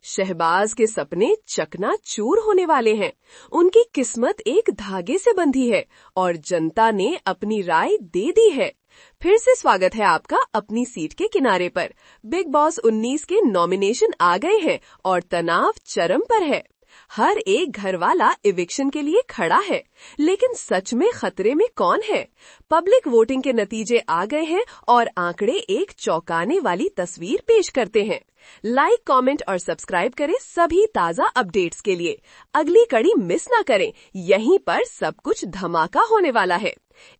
शहबाज के सपने चकनाचूर होने वाले हैं। उनकी किस्मत एक धागे से बंधी है और जनता ने अपनी राय दे दी है। फिर से स्वागत है आपका अपनी सीट के किनारे पर। बिग बॉस 19 के नॉमिनेशन आ गए हैं और तनाव चरम पर है। हर एक घर वाला इविक्शन के लिए खड़ा है, लेकिन सच में खतरे में कौन है? पब्लिक वोटिंग के नतीजे आ गए हैं और आंकड़े एक चौंकाने वाली तस्वीर पेश करते हैं। लाइक, कमेंट और सब्सक्राइब करें सभी ताजा अपडेट्स के लिए। अगली कड़ी मिस ना करें, यहीं पर सब कुछ धमाका होने वाला है।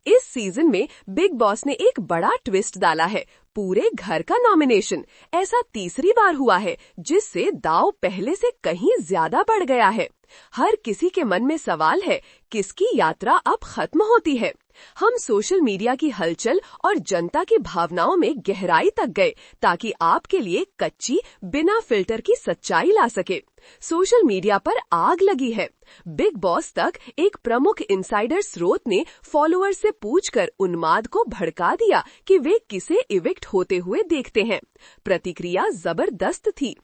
इस सीजन में बिग बॉस ने एक बड़ा ट्विस्ट डाला है, पूरे घर का नॉमिनेशन। ऐसा तीसरी बार हुआ है, जिससे दांव पहले से कहीं ज्यादा बढ़ गया है। हर किसी के मन में सवाल है, किसकी यात्रा अब खत्म होती है? हम सोशल मीडिया की हलचल और जनता की भावनाओं में गहराई तक गए, ताकि आपके लिए कच्ची, बिना फिल्टर की सच्चाई ला सके। सोशल मीडिया पर आग लगी है। बिग बॉस तक एक प्रमुख इनसाइडर स्रोत ने फॉलोअर्स से पूछकर उन्माद को भड़का दिया कि वे किसे इविक्ट होते हुए देखते हैं। प्रतिक्रिया जबरदस्त थी।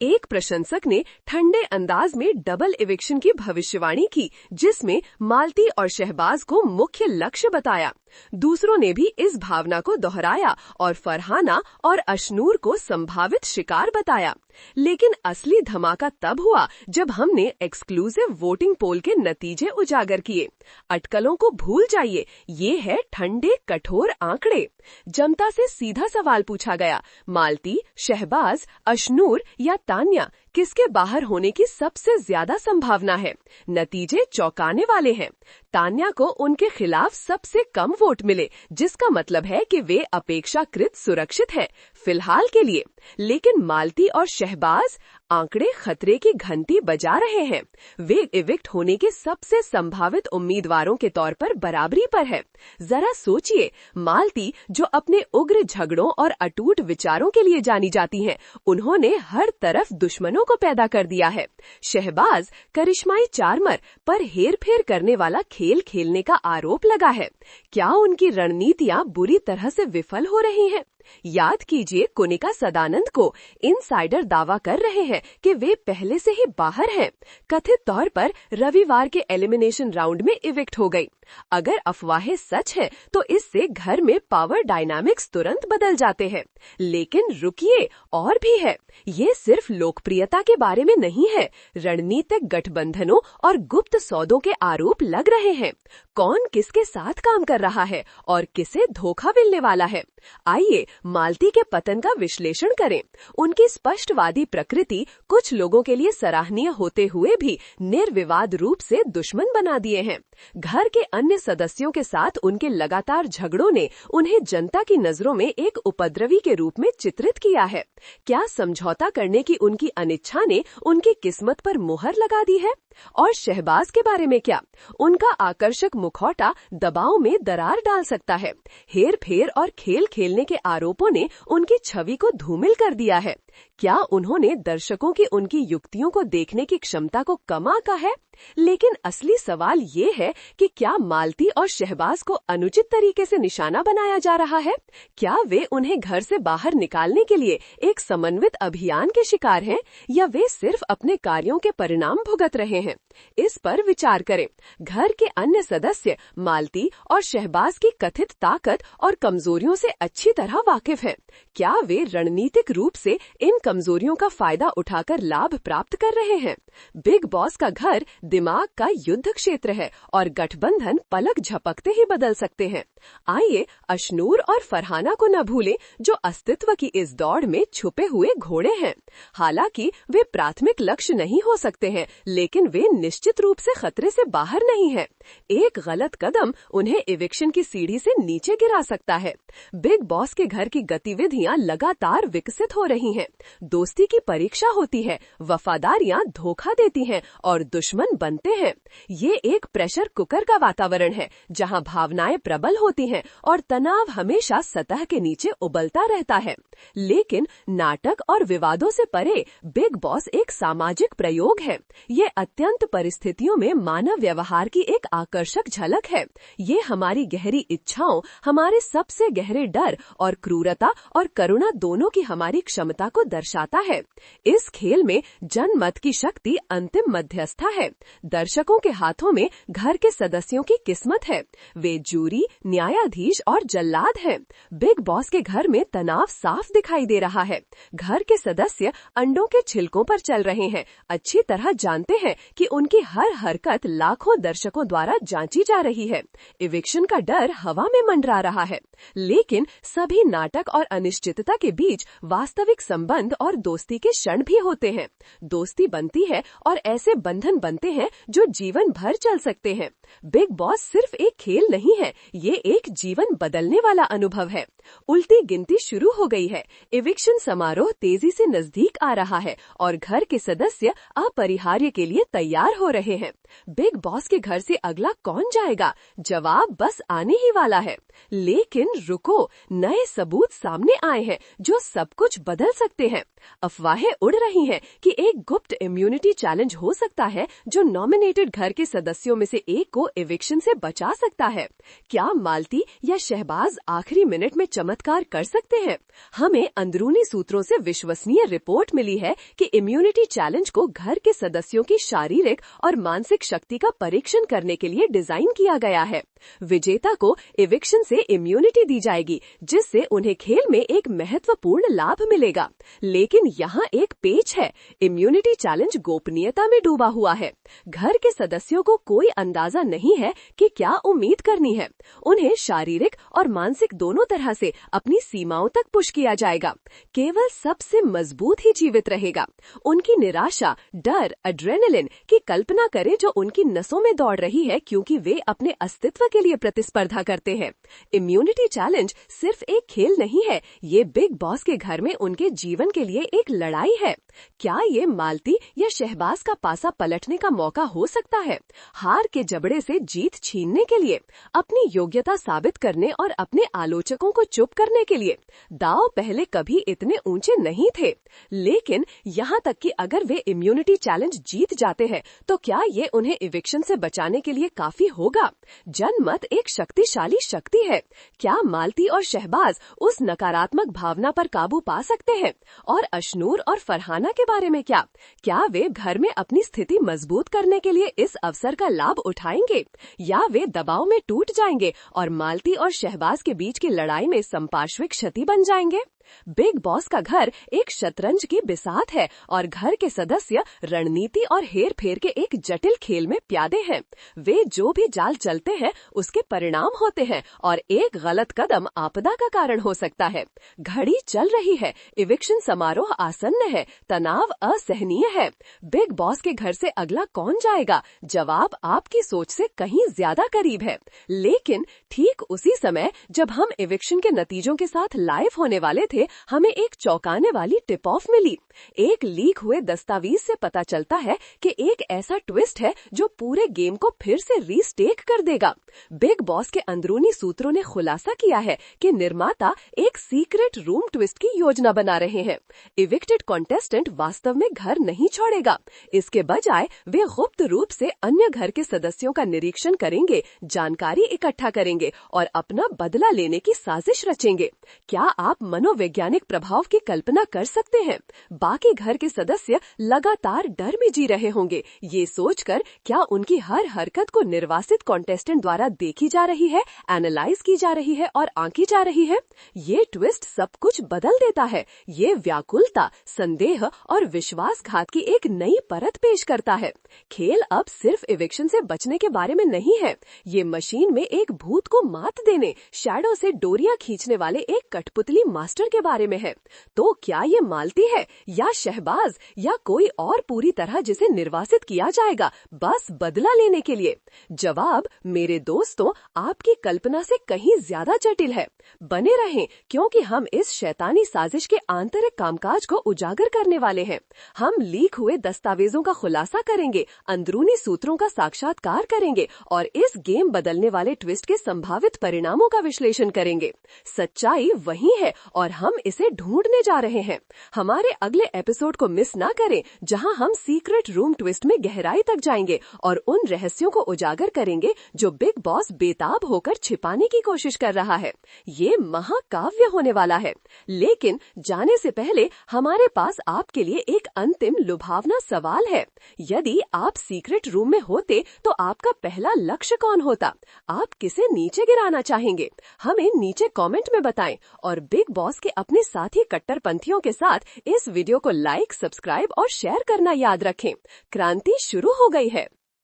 एक प्रशंसक ने ठंडे अंदाज में डबल इविक्शन की भविष्यवाणी की, जिसमें मालती और शहबाज को मुख्य लक्ष्य बताया। दूसरों ने भी इस भावना को दोहराया और फरहाना और अशनूर को संभावित शिकार बताया। लेकिन असली धमाका तब हुआ जब हमने एक्सक्लूसिव वोटिंग पोल के नतीजे उजागर किए। अटकलों को भूल जाइए, ये है ठंडे कठोर आंकड़े। जनता से सीधा सवाल पूछा गया, मालती, शहबाज, अशनूर या तान्या, किसके बाहर होने की सबसे ज्यादा संभावना है? नतीजे चौंकाने वाले हैं। तान्या को उनके खिलाफ सबसे कम वोट मिले, जिसका मतलब है कि वे अपेक्षाकृत सुरक्षित हैं फिलहाल के लिए। लेकिन मालती और शहबाज, आंकड़े खतरे की घंटी बजा रहे हैं। वे इविक्ट होने के सबसे संभावित उम्मीदवारों के तौर पर बराबरी पर है। जरा सोचिए, मालती जो अपने उग्र झगड़ों और अटूट विचारों के लिए जानी जाती हैं, उन्होंने हर तरफ दुश्मनों को पैदा कर दिया है। शहबाज करिश्माई चार्मर पर हेर-फेर करने वाला खेल खेलने का आरोप लगा है। क्या उनकी रणनीतियां बुरी तरह से विफल हो रही हैं? याद कीजिए, कुनिका सदानंद को इनसाइडर दावा कर रहे हैं कि वे पहले से ही बाहर हैं। कथित तौर पर रविवार के एलिमिनेशन राउंड में इविक्ट हो गई। अगर अफवाहें सच है, तो इससे घर में पावर डायनामिक्स तुरंत बदल जाते हैं। लेकिन रुकिए, और भी है। ये सिर्फ लोकप्रियता के बारे में नहीं है। रणनीतिक गठबंधनों और गुप्त सौदों के आरोप लग रहे हैं। कौन किसके साथ काम कर रहा है और किसे धोखा मिलने वाला है? आइए मालती के पतन का विश्लेषण करें। उनकी स्पष्टवादी प्रकृति कुछ लोगों के लिए सराहनीय होते हुए भी निर्विवाद रूप से दुश्मन बना दिए हैं। घर के अन्य सदस्यों के साथ उनके लगातार झगड़ों ने उन्हें जनता की नजरों में एक उपद्रवी के रूप में चित्रित किया है। क्या समझौता करने की उनकी अनिच्छा ने उनकी किस्मत पर मुहर लगा दी है? और शहबाज के बारे में क्या? उनका आकर्षक मुखौटा दबाव में दरार डाल सकता है। हेर फेर और खेल खेलने के आरोपों ने उनकी छवि को धूमिल कर दिया है। क्या उन्होंने दर्शकों की उनकी युक्तियों को देखने की क्षमता को कम आंका है? लेकिन असली सवाल ये है कि क्या मालती और शहबाज को अनुचित तरीके से निशाना बनाया जा रहा है? क्या वे उन्हें घर से बाहर निकालने के लिए एक समन्वित अभियान के शिकार हैं, या वे सिर्फ अपने कार्यों के परिणाम भुगत रहे हैं? इस पर विचार करें। घर के अन्य सदस्य मालती और शहबाज की कथित ताकत और कमजोरियों से अच्छी तरह वाकिफ हैं। क्या वे रणनीतिक रूप से इन कमजोरियों का फायदा उठाकर लाभ प्राप्त कर रहे हैं? बिग बॉस का घर दिमाग का युद्ध क्षेत्र है और गठबंधन पलक झपकते ही बदल सकते हैं। आइए अशनूर और फरहाना को न भूलें, जो अस्तित्व की इस दौड़ में छुपे हुए घोड़े हैं। हालांकि वे प्राथमिक लक्ष्य नहीं हो सकते हैं, लेकिन वे निश्चित रूप से खतरे से बाहर नहीं हैं। एक गलत कदम उन्हें इविक्शन की सीढ़ी से नीचे गिरा सकता है। बिग बॉस के घर की गतिविधियां लगातार विकसित हो रही हैं। दोस्ती की परीक्षा होती है, वफादारियां धोखा देती हैं और दुश्मन बनते हैं। ये एक प्रेशर कुकर का वातावरण है, जहां भावनाएं प्रबल होती हैं और तनाव हमेशा सतह के नीचे उबलता रहता है। लेकिन नाटक और विवादों से परे बिग बॉस एक सामाजिक प्रयोग है। ये अत्यंत परिस्थितियों में मानव व्यवहार की एक आकर्षक झलक है। ये हमारी गहरी इच्छाओं, हमारे सबसे गहरे डर और क्रूरता और करुणा दोनों की हमारी क्षमता को दर्शाता दर्शाता है। इस खेल में जनमत की शक्ति अंतिम मध्यस्था है। दर्शकों के हाथों में घर के सदस्यों की किस्मत है। वे जूरी, न्यायाधीश और जल्लाद हैं। बिग बॉस के घर में तनाव साफ दिखाई दे रहा है। घर के सदस्य अंडों के छिलकों पर चल रहे हैं, अच्छी तरह जानते हैं कि उनकी हर हरकत लाखों दर्शकों द्वारा जांची जा रही है। इविक्शन का डर हवा में मंडरा रहा है, लेकिन सभी नाटक और अनिश्चितता के बीच वास्तविक संबंध और दोस्ती के क्षण भी होते हैं। दोस्ती बनती है और ऐसे बंधन बनते हैं जो जीवन भर चल सकते हैं। बिग बॉस सिर्फ एक खेल नहीं है, ये एक जीवन बदलने वाला अनुभव है। उल्टी गिनती शुरू हो गई है। इविक्शन समारोह तेजी से नजदीक आ रहा है और घर के सदस्य अपरिहार्य के लिए तैयार हो रहे हैं। बिग बॉस के घर से अगला कौन जाएगा? जवाब बस आने ही वाला है। लेकिन रुको, नए सबूत सामने आए हैं जो सब कुछ बदल सकते हैं। अफवाहें उड़ रही हैं कि एक गुप्त इम्यूनिटी चैलेंज हो सकता है जो नॉमिनेटेड घर के सदस्यों में से एक को इविक्शन से बचा सकता है। क्या मालती या शहबाज आखिरी मिनट में चमत्कार कर सकते हैं? हमें अंदरूनी सूत्रों से विश्वसनीय रिपोर्ट मिली है कि इम्यूनिटी चैलेंज को घर के सदस्यों की शारीरिक और मानसिक शक्ति का परीक्षण करने के लिए डिजाइन किया गया है। विजेता को इविक्शन से इम्यूनिटी दी जाएगी, जिससे उन्हें खेल में एक महत्वपूर्ण लाभ मिलेगा। लेकिन यहाँ एक पेच है, इम्यूनिटी चैलेंज गोपनीयता में डूबा हुआ है। घर के सदस्यों को कोई अंदाजा नहीं है कि क्या उम्मीद करनी है। उन्हें शारीरिक और मानसिक दोनों तरह से अपनी सीमाओं तक पुश किया जाएगा। केवल सबसे मजबूत ही जीवित रहेगा। उनकी निराशा, डर, एड्रेनलिन की कल्पना करें जो उनकी नसों में दौड़ रही है, क्योंकि वे अपने अस्तित्व के लिए प्रतिस्पर्धा करते हैं। इम्यूनिटी चैलेंज सिर्फ एक खेल नहीं है, ये बिग बॉस के घर में उनके जीवन के लिए एक लड़ाई है। क्या ये मालती या शहबाज का पासा पलटने का मौका हो सकता है? हार के जबड़े से जीत छीनने के लिए, अपनी योग्यता साबित करने और अपने आलोचकों को चुप करने के लिए। दांव पहले कभी इतने ऊंचे नहीं थे, लेकिन यहाँ तक कि अगर वे इम्यूनिटी चैलेंज जीत जाते हैं तो क्या ये उन्हें इविक्शन से बचाने के लिए काफी होगा? जनमत एक शक्तिशाली शक्ति है। क्या मालती और शहबाज उस नकारात्मक भावना पर काबू पा सकते हैं? और अशनूर और फरहाना के बारे में क्या वे घर में अपनी स्थिति मजबूत करने के लिए इस अवसर का लाभ उठाएंगे, या वे दबाव में टूट जाएंगे और मालती और शहबाज के बीच की लड़ाई में संपार्श्विक क्षति बन जाएंगे? बिग बॉस का घर एक शतरंज की बिसात है और घर के सदस्य रणनीति और हेर फेर के एक जटिल खेल में प्यादे हैं। वे जो भी जाल चलते हैं उसके परिणाम होते हैं और एक गलत कदम आपदा का कारण हो सकता है। घड़ी चल रही है, इविक्शन समारोह आसन्न है, तनाव असहनीय है। बिग बॉस के घर से अगला कौन जाएगा? जवाब आपकी सोच से कहीं ज्यादा करीब है। लेकिन ठीक उसी समय जब हम इविक्शन के नतीजों के साथ लाइव होने वाले थे, हमें एक चौंकाने वाली टिप ऑफ मिली। एक लीक हुए दस्तावेज से पता चलता है कि एक ऐसा ट्विस्ट है जो पूरे गेम को फिर से रीस्टेक कर देगा। बिग बॉस के अंदरूनी सूत्रों ने खुलासा किया है कि निर्माता एक सीक्रेट रूम ट्विस्ट की योजना बना रहे हैं। इविक्टेड कॉन्टेस्टेंट वास्तव में घर नहीं छोड़ेगा। इसके बजाय वे गुप्त रूप से अन्य घर के सदस्यों का निरीक्षण करेंगे, जानकारी इकट्ठा करेंगे और अपना बदला लेने की साजिश रचेंगे। क्या आप मनोवैज्ञानिक प्रभाव की कल्पना कर सकते हैं? बाकी घर के सदस्य लगातार डर में जी रहे होंगे, ये सोचकर क्या उनकी हर हरकत को निर्वासित कॉन्टेस्टेंट द्वारा देखी जा रही है, एनालाइज की जा रही है और आंकी जा रही है। ये ट्विस्ट सब कुछ बदल देता है। ये व्याकुलता, संदेह और विश्वासघात की एक नई परत पेश करता है। खेल अब सिर्फ इविक्शन से बचने के बारे में नहीं है, ये मशीन में एक भूत को मात देने, शैडो से डोरियां खींचने वाले एक कठपुतली मास्टर के बारे में है। तो क्या ये मालती है या शहबाज या कोई और पूरी तरह जिसे निर्वासित किया जाएगा बस बदला लेने के लिए? जवाब मेरे दोस्तों आपकी कल्पना से कहीं ज्यादा जटिल है। बने रहें, क्योंकि हम इस शैतानी साजिश के आंतरिक कामकाज को उजागर करने वाले हैं। हम लीक हुए दस्तावेजों का खुलासा करेंगे, अंदरूनी सूत्रों का साक्षात्कार करेंगे और इस गेम बदलने वाले ट्विस्ट के संभावित परिणामों का विश्लेषण करेंगे। सच्चाई वही है और हम इसे ढूंढने जा रहे हैं। हमारे अगले एपिसोड को मिस ना करें, जहां हम सीक्रेट रूम ट्विस्ट में गहराई तक जाएंगे और उन रहस्यों को उजागर करेंगे जो बिग बॉस बेताब होकर छिपाने की कोशिश कर रहा है। ये महाकाव्य होने वाला है। लेकिन जाने से पहले हमारे पास आपके लिए एक अंतिम लुभावना सवाल है। यदि आप सीक्रेट रूम में होते तो आपका पहला लक्ष्य कौन होता? आप किसे नीचे गिराना चाहेंगे? हमें नीचे कमेंट में बताएं और बिग बॉस के अपने साथी कट्टरपंथियों के साथ इस वीडियो को लाइक, सब्सक्राइब और शेयर करना याद रखें। क्रांति शुरू हो गई है।